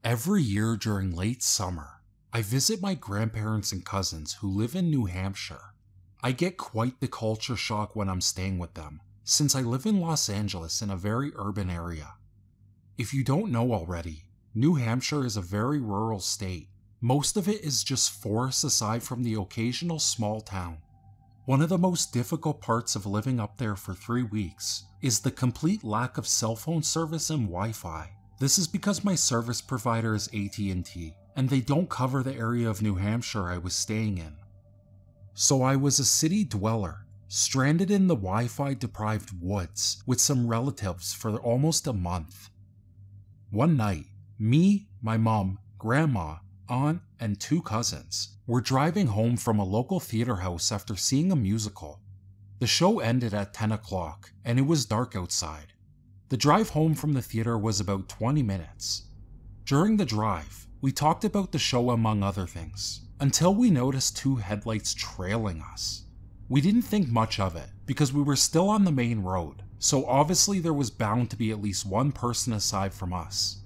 Every year during late summer, I visit my grandparents and cousins who live in New Hampshire. I get quite the culture shock when I'm staying with them, since I live in Los Angeles in a very urban area. If you don't know already, New Hampshire is a very rural state. Most of it is just forests aside from the occasional small town. One of the most difficult parts of living up there for 3 weeks is the complete lack of cell phone service and Wi-Fi. This is because my service provider is AT&T, and they don't cover the area of New Hampshire I was staying in. So I was a city dweller, stranded in the Wi-Fi deprived woods with some relatives for almost a month. One night, me, my mom, grandma, aunt, and 2 cousins were driving home from a local theater house after seeing a musical. The show ended at 10 o'clock, and it was dark outside. The drive home from the theater was about 20 minutes. During the drive, we talked about the show among other things, until we noticed 2 headlights trailing us. We didn't think much of it, because we were still on the main road, so obviously there was bound to be at least one person aside from us.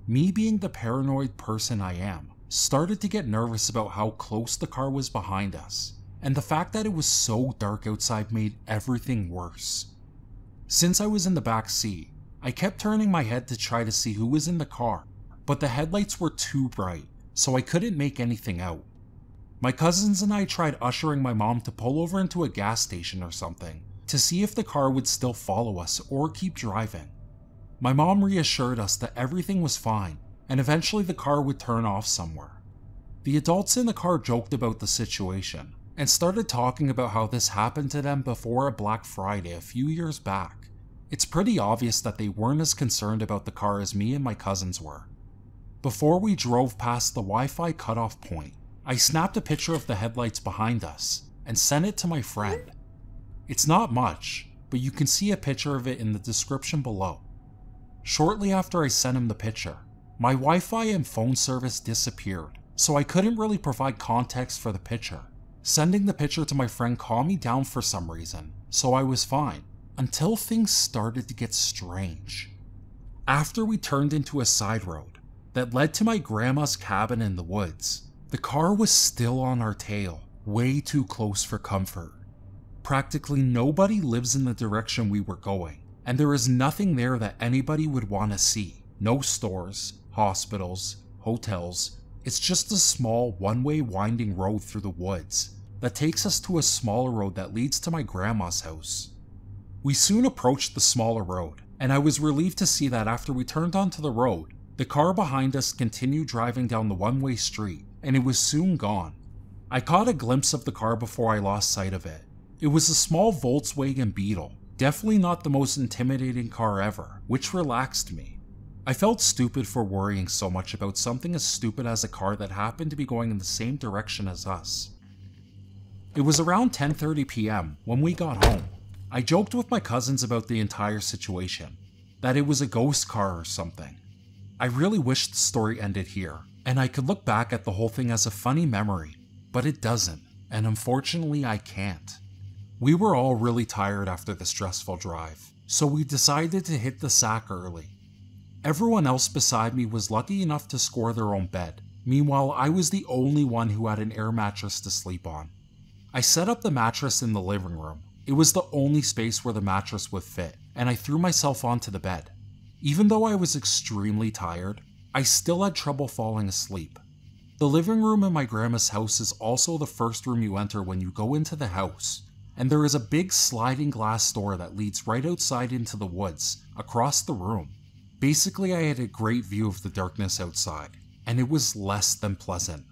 Me, being the paranoid person I am, started to get nervous about how close the car was behind us, and the fact that it was so dark outside made everything worse. Since I was in the back seat, I kept turning my head to try to see who was in the car, but the headlights were too bright, so I couldn't make anything out. My cousins and I tried ushering my mom to pull over into a gas station or something, to see if the car would still follow us or keep driving. My mom reassured us that everything was fine, and eventually the car would turn off somewhere. The adults in the car joked about the situation, and started talking about how this happened to them before a Black Friday a few years back. It's pretty obvious that they weren't as concerned about the car as me and my cousins were. Before we drove past the Wi-Fi cutoff point, I snapped a picture of the headlights behind us and sent it to my friend. It's not much, but you can see a picture of it in the description below. Shortly after I sent him the picture, my Wi-Fi and phone service disappeared, so I couldn't really provide context for the picture. Sending the picture to my friend calmed me down for some reason, so I was fine, until things started to get strange. After we turned into a side road that led to my grandma's cabin in the woods, the car was still on our tail, way too close for comfort. Practically nobody lives in the direction we were going, and there is nothing there that anybody would want to see. No stores, hospitals, hotels. It's just a small one-way winding road through the woods that takes us to a smaller road that leads to my grandma's house. We soon approached the smaller road, and I was relieved to see that after we turned onto the road, the car behind us continued driving down the one-way street, and it was soon gone. I caught a glimpse of the car before I lost sight of it. It was a small Volkswagen Beetle, definitely not the most intimidating car ever, which relaxed me. I felt stupid for worrying so much about something as stupid as a car that happened to be going in the same direction as us. It was around 10:30 p.m. when we got home. I joked with my cousins about the entire situation, that it was a ghost car or something. I really wished the story ended here, and I could look back at the whole thing as a funny memory, but it doesn't, and unfortunately I can't. We were all really tired after the stressful drive, so we decided to hit the sack early. Everyone else beside me was lucky enough to score their own bed. Meanwhile, I was the only one who had an air mattress to sleep on. I set up the mattress in the living room. It was the only space where the mattress would fit, and I threw myself onto the bed. Even though I was extremely tired, I still had trouble falling asleep. The living room in my grandma's house is also the first room you enter when you go into the house, and there is a big sliding glass door that leads right outside into the woods, across the room. Basically, I had a great view of the darkness outside, and it was less than pleasant.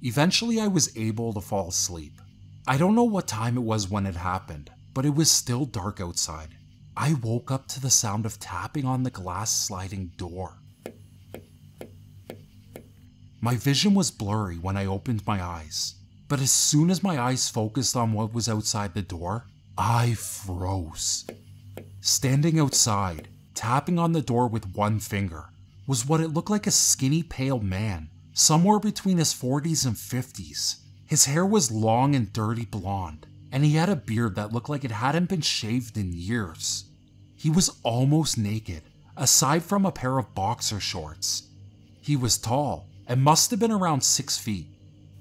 Eventually, I was able to fall asleep. I don't know what time it was when it happened, but it was still dark outside. I woke up to the sound of tapping on the glass sliding door. My vision was blurry when I opened my eyes, but as soon as my eyes focused on what was outside the door, I froze. Standing outside, tapping on the door with one finger, was what it looked like a skinny pale man, somewhere between his 40s and 50s. His hair was long and dirty blonde, and he had a beard that looked like it hadn't been shaved in years. He was almost naked, aside from a pair of boxer shorts. He was tall and must have been around 6 feet.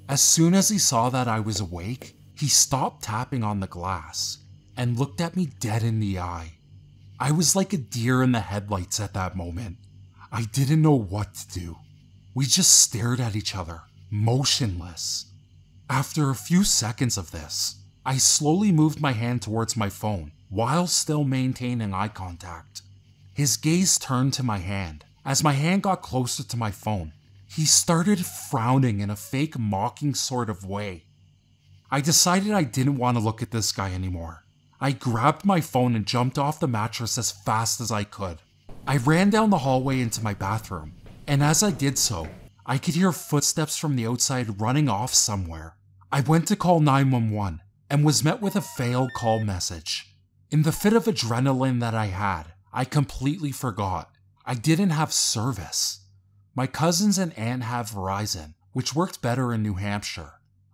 As soon as he saw that I was awake, he stopped tapping on the glass and looked at me dead in the eye. I was like a deer in the headlights at that moment. I didn't know what to do. We just stared at each other, motionless. After a few seconds of this, I slowly moved my hand towards my phone while still maintaining eye contact. His gaze turned to my hand. As my hand got closer to my phone, he started frowning in a fake mocking sort of way. I decided I didn't want to look at this guy anymore. I grabbed my phone and jumped off the mattress as fast as I could. I ran down the hallway into my bathroom, and as I did so, I could hear footsteps from the outside running off somewhere. I went to call 911 and was met with a failed call message. In the fit of adrenaline that I had, I completely forgot. I didn't have service. My cousins and aunt have Verizon, which worked better in New Hampshire.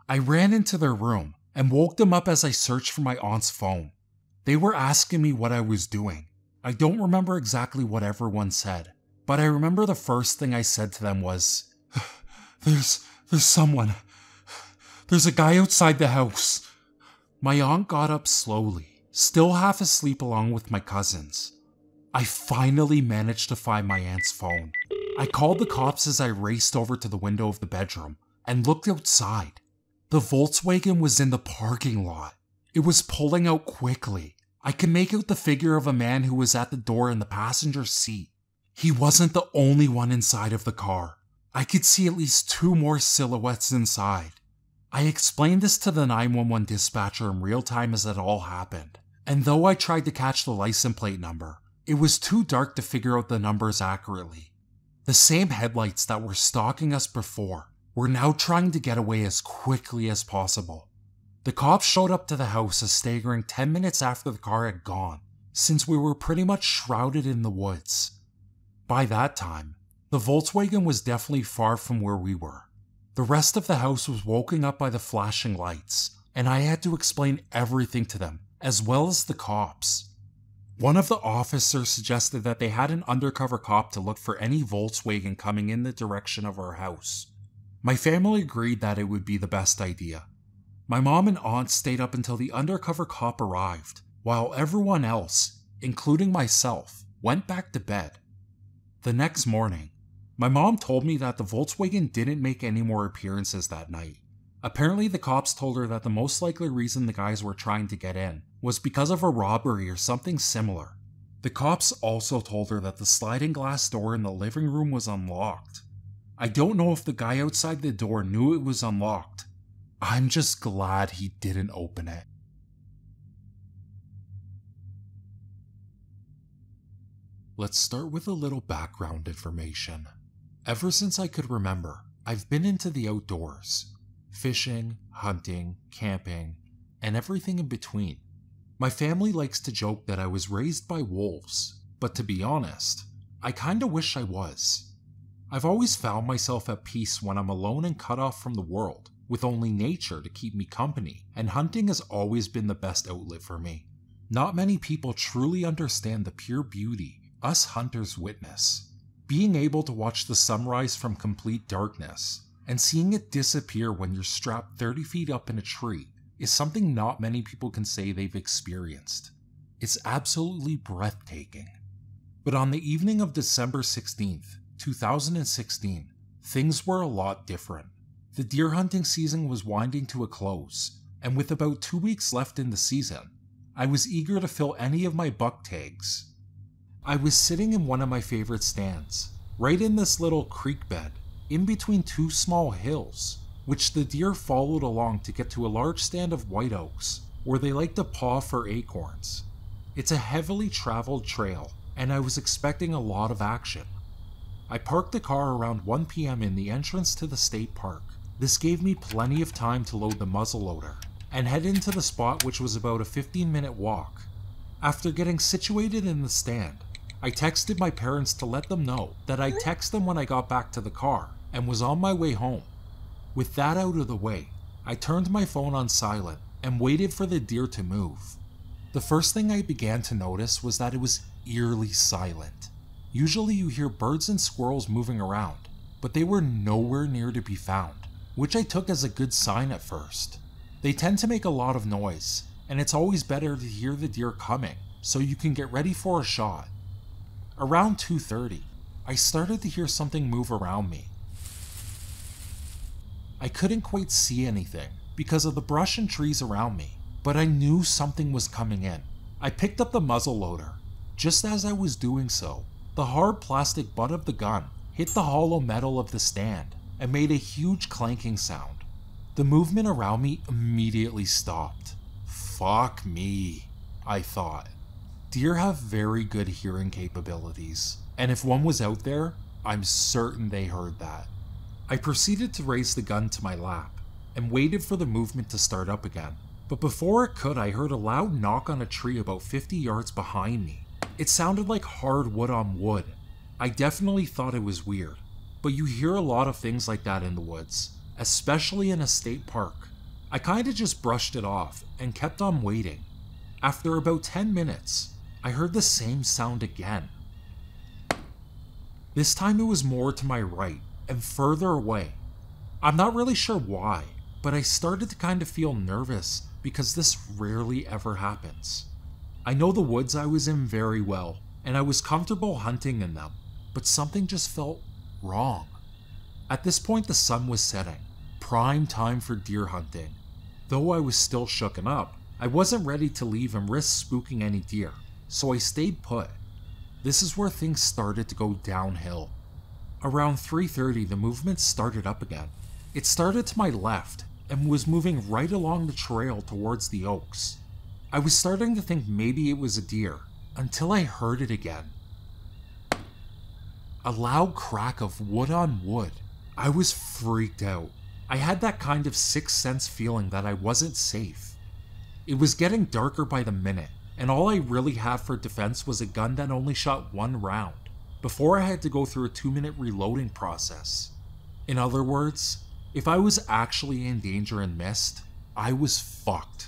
I ran into their room and woke them up as I searched for my aunt's phone. They were asking me what I was doing. I don't remember exactly what everyone said, but I remember the first thing I said to them was, There's someone. There's a guy outside the house. My aunt got up slowly, still half asleep along with my cousins. I finally managed to find my aunt's phone. I called the cops as I raced over to the window of the bedroom and looked outside. The Volkswagen was in the parking lot. It was pulling out quickly. I could make out the figure of a man who was at the door in the passenger seat. He wasn't the only one inside of the car. I could see at least 2 more silhouettes inside. I explained this to the 911 dispatcher in real time as it all happened, and though I tried to catch the license plate number, it was too dark to figure out the numbers accurately. The same headlights that were stalking us before were now trying to get away as quickly as possible. The cops showed up to the house a staggering 10 minutes after the car had gone, since we were pretty much shrouded in the woods. By that time, the Volkswagen was definitely far from where we were. The rest of the house was woken up by the flashing lights, and I had to explain everything to them, as well as the cops. One of the officers suggested that they had an undercover cop to look for any Volkswagen coming in the direction of our house. My family agreed that it would be the best idea. My mom and aunt stayed up until the undercover cop arrived, while everyone else, including myself, went back to bed. The next morning, my mom told me that the Volkswagen didn't make any more appearances that night. Apparently the cops told her that the most likely reason the guys were trying to get in was because of a robbery or something similar. The cops also told her that the sliding glass door in the living room was unlocked. I don't know if the guy outside the door knew it was unlocked. I'm just glad he didn't open it. Let's start with a little background information. Ever since I could remember, I've been into the outdoors. Fishing, hunting, camping, and everything in between. My family likes to joke that I was raised by wolves, but to be honest, I kinda wish I was. I've always found myself at peace when I'm alone and cut off from the world, with only nature to keep me company, and hunting has always been the best outlet for me. Not many people truly understand the pure beauty us hunters witness. Being able to watch the sunrise from complete darkness, and seeing it disappear when you're strapped 30 feet up in a tree is something not many people can say they've experienced. It's absolutely breathtaking. But on the evening of December 16th, 2016, things were a lot different. The deer hunting season was winding to a close, and with about 2 weeks left in the season, I was eager to fill any of my buck tags. I was sitting in one of my favorite stands, right in this little creek bed, in between 2 small hills, which the deer followed along to get to a large stand of white oaks, where they like to paw for acorns. It's a heavily traveled trail, and I was expecting a lot of action. I parked the car around 1 PM in the entrance to the state park. This gave me plenty of time to load the muzzleloader, and head into the spot, which was about a 15-minute walk. After getting situated in the stand, I texted my parents to let them know that I'd text them when I got back to the car and was on my way home. With that out of the way, I turned my phone on silent and waited for the deer to move. The first thing I began to notice was that it was eerily silent. Usually you hear birds and squirrels moving around, but they were nowhere near to be found, which I took as a good sign at first. They tend to make a lot of noise, and it's always better to hear the deer coming so you can get ready for a shot. Around 2:30, I started to hear something move around me. I couldn't quite see anything because of the brush and trees around me, but I knew something was coming in. I picked up the muzzleloader. Just as I was doing so, the hard plastic butt of the gun hit the hollow metal of the stand and made a huge clanking sound. The movement around me immediately stopped. Fuck me, I thought. Deer have very good hearing capabilities, and if one was out there, I'm certain they heard that. I proceeded to raise the gun to my lap and waited for the movement to start up again. But before it could, I heard a loud knock on a tree about 50 yards behind me. It sounded like hard wood on wood. I definitely thought it was weird, but you hear a lot of things like that in the woods, especially in a state park. I kinda just brushed it off and kept on waiting. After about 10 minutes, I heard the same sound again. This time it was more to my right and further away. I'm not really sure why, but I started to kind of feel nervous because this rarely ever happens. I know the woods I was in very well, and I was comfortable hunting in them, but something just felt wrong. At this point the sun was setting, prime time for deer hunting. Though I was still shooken up, I wasn't ready to leave and risk spooking any deer, so I stayed put. This is where things started to go downhill. Around 3:30 the movement started up again. It started to my left and was moving right along the trail towards the oaks. I was starting to think maybe it was a deer, until I heard it again. A loud crack of wood on wood. I was freaked out. I had that kind of sixth sense feeling that I wasn't safe. It was getting darker by the minute, and all I really had for defense was a gun that only shot one round, before I had to go through a 2-minute reloading process. In other words, if I was actually in danger and missed, I was fucked.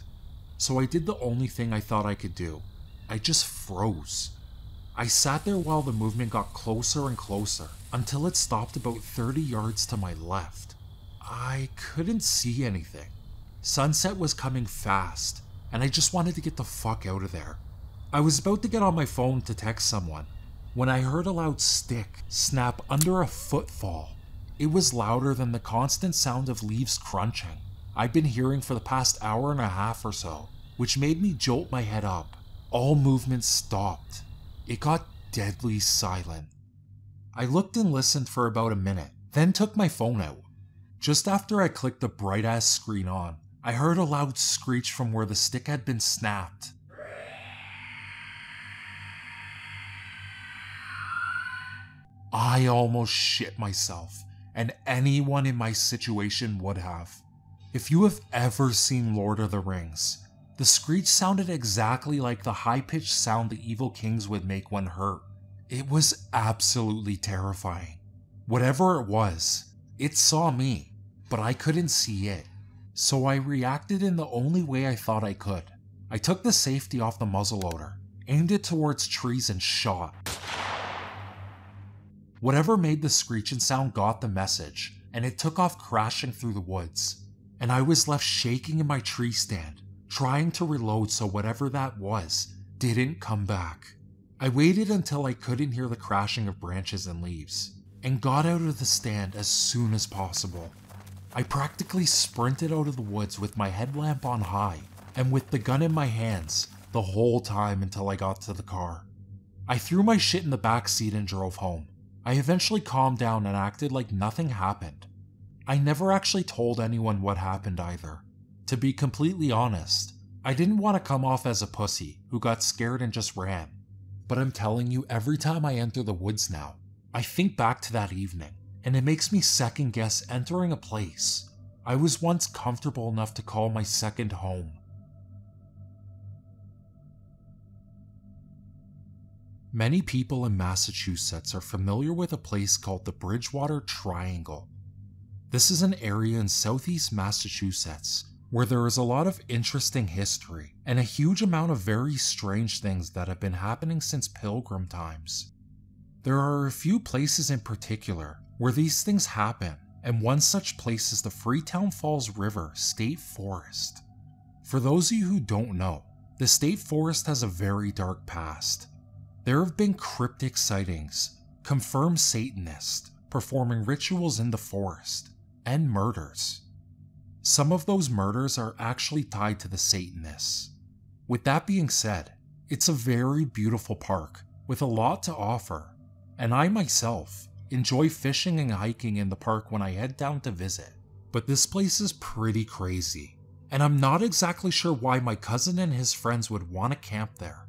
So I did the only thing I thought I could do. I just froze. I sat there while the movement got closer and closer, until it stopped about 30 yards to my left. I couldn't see anything. Sunset was coming fast, and I just wanted to get the fuck out of there. I was about to get on my phone to text someone, when I heard a loud stick snap under a footfall. It was louder than the constant sound of leaves crunching I'd been hearing for the past hour and a half or so, which made me jolt my head up. All movement stopped. It got deadly silent. I looked and listened for about a minute, then took my phone out. Just after I clicked the bright-ass screen on, I heard a loud screech from where the stick had been snapped. I almost shit myself, and anyone in my situation would have. If you have ever seen Lord of the Rings, the screech sounded exactly like the high-pitched sound the evil kings would make when hurt. It was absolutely terrifying. Whatever it was, it saw me, but I couldn't see it. So I reacted in the only way I thought I could. I took the safety off the muzzleloader, aimed it towards trees and shot. Whatever made the screeching sound got the message, and it took off crashing through the woods. And I was left shaking in my tree stand, trying to reload so whatever that was didn't come back. I waited until I couldn't hear the crashing of branches and leaves, and got out of the stand as soon as possible. I practically sprinted out of the woods with my headlamp on high, and with the gun in my hands the whole time until I got to the car. I threw my shit in the back seat and drove home. I eventually calmed down and acted like nothing happened. I never actually told anyone what happened either. To be completely honest, I didn't want to come off as a pussy who got scared and just ran. But I'm telling you, every time I enter the woods now, I think back to that evening, and it makes me second guess entering a place I was once comfortable enough to call my second home. Many people in Massachusetts are familiar with a place called the Bridgewater Triangle. This is an area in southeast Massachusetts where there is a lot of interesting history and a huge amount of very strange things that have been happening since Pilgrim times. There are a few places in particular where these things happen, and one such place is the Freetown Falls River State Forest. For those of you who don't know, the state forest has a very dark past. There have been cryptic sightings, confirmed Satanists performing rituals in the forest, and murders. Some of those murders are actually tied to the Satanists. With that being said, it's a very beautiful park with a lot to offer, and I myself enjoy fishing and hiking in the park when I head down to visit. But this place is pretty crazy, and I'm not exactly sure why my cousin and his friends would want to camp there.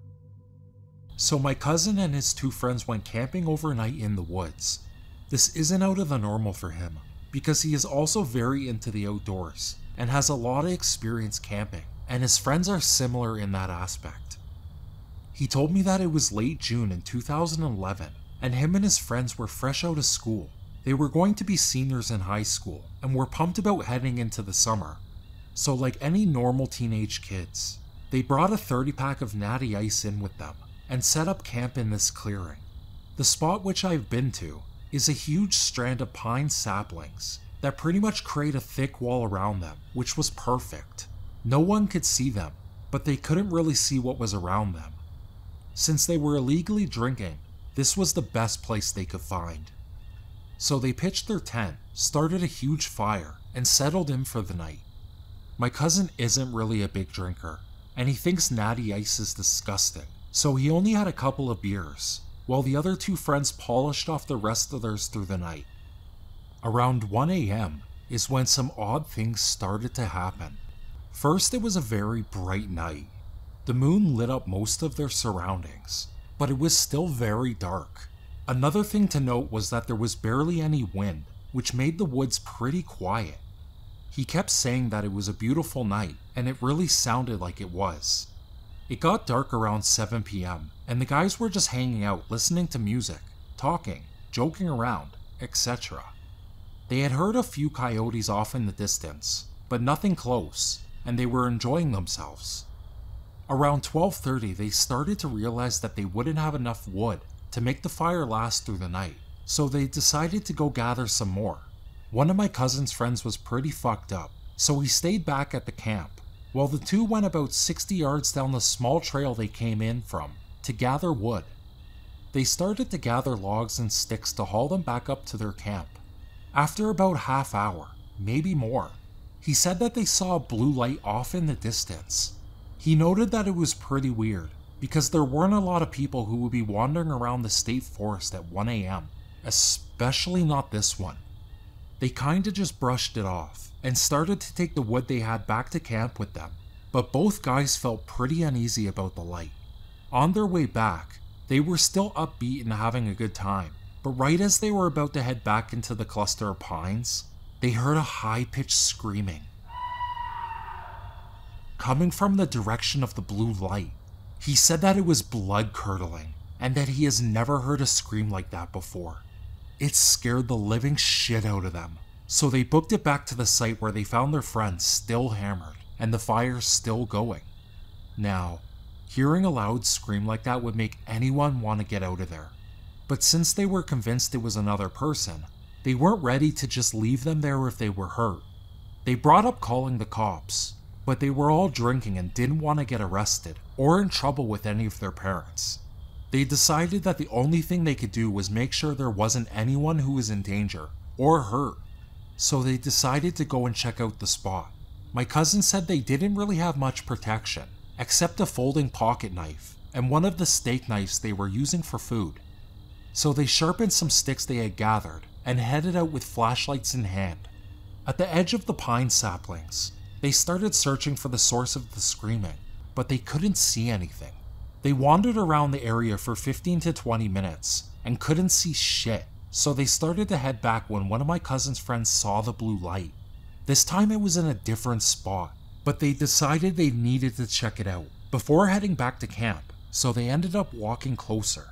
So my cousin and his 2 friends went camping overnight in the woods. This isn't out of the normal for him, because he is also very into the outdoors and has a lot of experience camping, and his friends are similar in that aspect. He told me that it was late June in 2011, and him and his friends were fresh out of school. They were going to be seniors in high school and were pumped about heading into the summer. So like any normal teenage kids, they brought a 30-pack of Natty Ice in with them and set up camp in this clearing. The spot which I've been to is a huge strand of pine saplings that pretty much create a thick wall around them, which was perfect. No one could see them, but they couldn't really see what was around them. Since they were illegally drinking, this was the best place they could find. So they pitched their tent, started a huge fire, and settled in for the night. My cousin isn't really a big drinker, and he thinks Natty Ice is disgusting, so he only had a couple of beers, while the other 2 friends polished off the rest of theirs through the night. Around 1 AM is when some odd things started to happen. First, it was a very bright night. The moon lit up most of their surroundings, but it was still very dark. Another thing to note was that there was barely any wind, which made the woods pretty quiet. He kept saying that it was a beautiful night, and it really sounded like it was. It got dark around 7 PM, and the guys were just hanging out listening to music, talking, joking around, etc. They had heard a few coyotes off in the distance, but nothing close, and they were enjoying themselves. Around 12:30 they started to realize that they wouldn't have enough wood to make the fire last through the night, so they decided to go gather some more. One of my cousin's friends was pretty fucked up, so he stayed back at the camp, while the 2 went about 60 yards down the small trail they came in from to gather wood. They started to gather logs and sticks to haul them back up to their camp. After about half hour, maybe more, he said that they saw a blue light off in the distance. He noted that it was pretty weird, because there weren't a lot of people who would be wandering around the state forest at 1 AM, especially not this one. They kinda just brushed it off, and started to take the wood they had back to camp with them, but both guys felt pretty uneasy about the light. On their way back, they were still upbeat and having a good time, but right as they were about to head back into the cluster of pines, they heard a high-pitched screaming coming from the direction of the blue light. He said that it was blood-curdling, and that he has never heard a scream like that before. It scared the living shit out of them, so they booked it back to the site where they found their friends still hammered, and the fire still going. Now, hearing a loud scream like that would make anyone want to get out of there, but since they were convinced it was another person, they weren't ready to just leave them there if they were hurt. They brought up calling the cops, but they were all drinking and didn't want to get arrested or in trouble with any of their parents. They decided that the only thing they could do was make sure there wasn't anyone who was in danger or hurt, so they decided to go and check out the spot. My cousin said they didn't really have much protection, except a folding pocket knife and one of the steak knives they were using for food. So they sharpened some sticks they had gathered and headed out with flashlights in hand. At the edge of the pine saplings, they started searching for the source of the screaming, but they couldn't see anything. They wandered around the area for 15 to 20 minutes and couldn't see shit, so they started to head back when one of my cousin's friends saw the blue light. This time it was in a different spot, but they decided they needed to check it out before heading back to camp, so they ended up walking closer.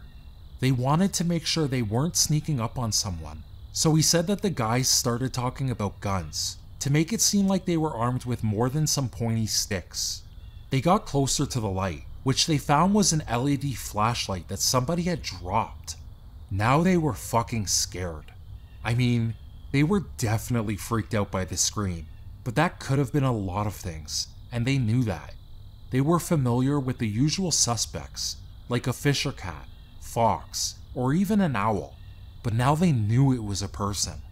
They wanted to make sure they weren't sneaking up on someone, so he said that the guys started talking about guns, to make it seem like they were armed with more than some pointy sticks. They got closer to the light, which they found was an LED flashlight that somebody had dropped. Now they were fucking scared. I mean, they were definitely freaked out by the scream, but that could have been a lot of things, and they knew that. They were familiar with the usual suspects, like a fisher cat, fox, or even an owl, but now they knew it was a person.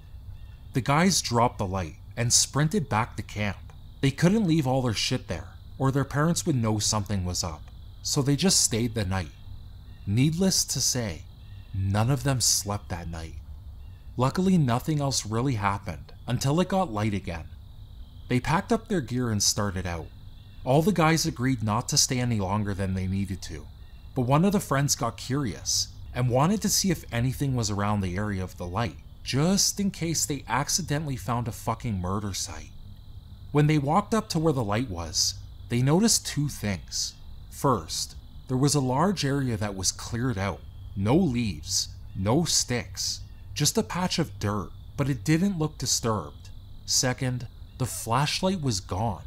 The guys dropped the light and sprinted back to camp. They couldn't leave all their shit there, or their parents would know something was up, so they just stayed the night. Needless to say, none of them slept that night. Luckily, nothing else really happened until it got light again. They packed up their gear and started out. All the guys agreed not to stay any longer than they needed to, but one of the friends got curious and wanted to see if anything was around the area of the light, just in case they accidentally found a fucking murder site. When they walked up to where the light was, they noticed two things. First, there was a large area that was cleared out. No leaves, no sticks, just a patch of dirt, but it didn't look disturbed. Second, the flashlight was gone.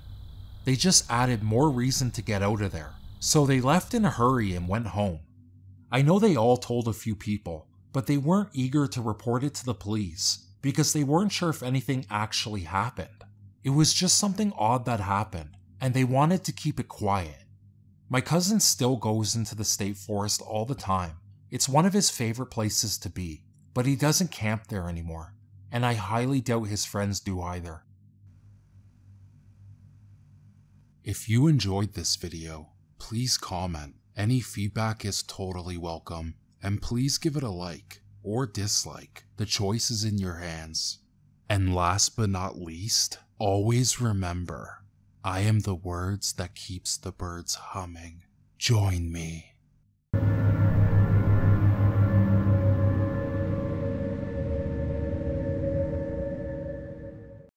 They just added more reason to get out of there, so they left in a hurry and went home. I know they all told a few people, but they weren't eager to report it to the police because they weren't sure if anything actually happened. It was just something odd that happened, and they wanted to keep it quiet. My cousin still goes into the state forest all the time. It's one of his favorite places to be, but he doesn't camp there anymore, and I highly doubt his friends do either. If you enjoyed this video, please comment. Any feedback is totally welcome, and please give it a like or dislike. The choice is in your hands. And last but not least, always remember, I am the words that keeps the birds humming. Join me.